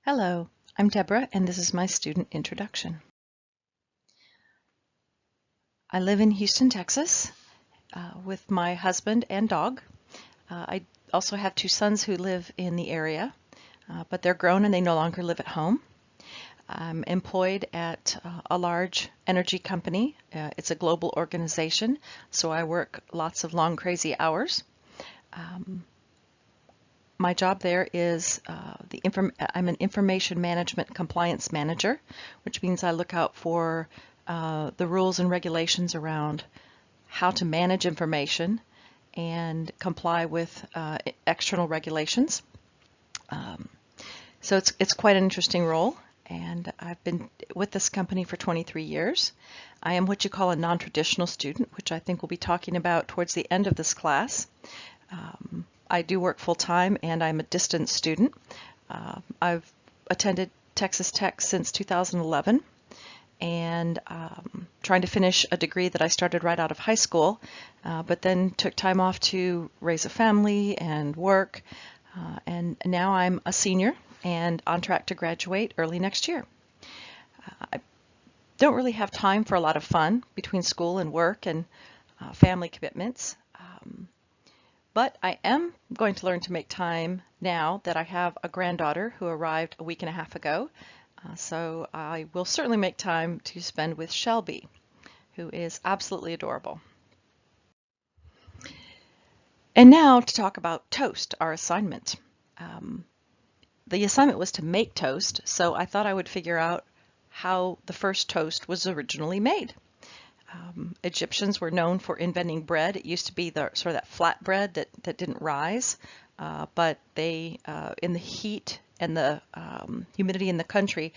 Hello, I'm Deborah, and this is my student introduction. I live in Houston, Texas, with my husband and dog. I also have two sons who live in the area, but they're grown and they no longer live at home. I'm employed at a large energy company. It's a global organization, so I work lots of long, crazy hours. My job there is I'm an information management compliance manager, which means I look out for the rules and regulations around how to manage information and comply with external regulations. So it's quite an interesting role, and I've been with this company for 23 years. I am what you call a non-traditional student, which I think we'll be talking about towards the end of this class. I do work full-time, and I'm a distance student. I've attended Texas Tech since 2011, and trying to finish a degree that I started right out of high school, but then took time off to raise a family and work, and now I'm a senior and on track to graduate early next year. I don't really have time for a lot of fun between school and work and family commitments. But I am going to learn to make time now that I have a granddaughter who arrived a week and a half ago. So I will certainly make time to spend with Shelby, who is absolutely adorable. And now to talk about toast, our assignment. The assignment was to make toast, so I thought I would figure out how the first toast was originally made. Egyptians were known for inventing bread. It used to be the sort of that flat bread that didn't rise, but they, in the heat and the humidity in the country,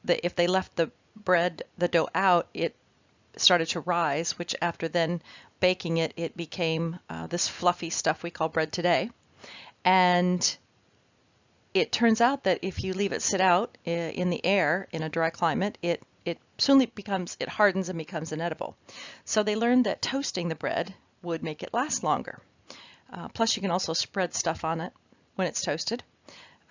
if they left the dough out, it started to rise, which after then baking it, it became this fluffy stuff we call bread today. And it turns out that if you leave it sit out in the air in a dry climate, it soon it hardens and becomes inedible. So they learned that toasting the bread would make it last longer. Plus you can also spread stuff on it when it's toasted.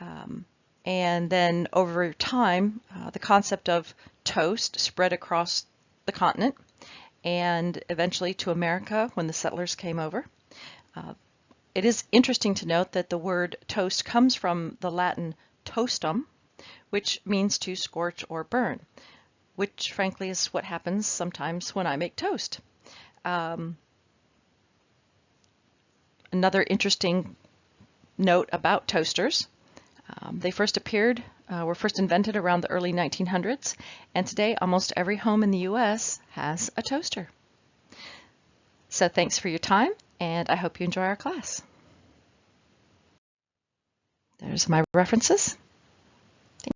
And then over time, the concept of toast spread across the continent and eventually to America when the settlers came over. It is interesting to note that the word toast comes from the Latin toastum, which means to scorch or burn, which frankly is what happens sometimes when I make toast. Another interesting note about toasters, they were first invented around the early 1900s, and today almost every home in the US has a toaster. So thanks for your time, and I hope you enjoy our class. There's my references.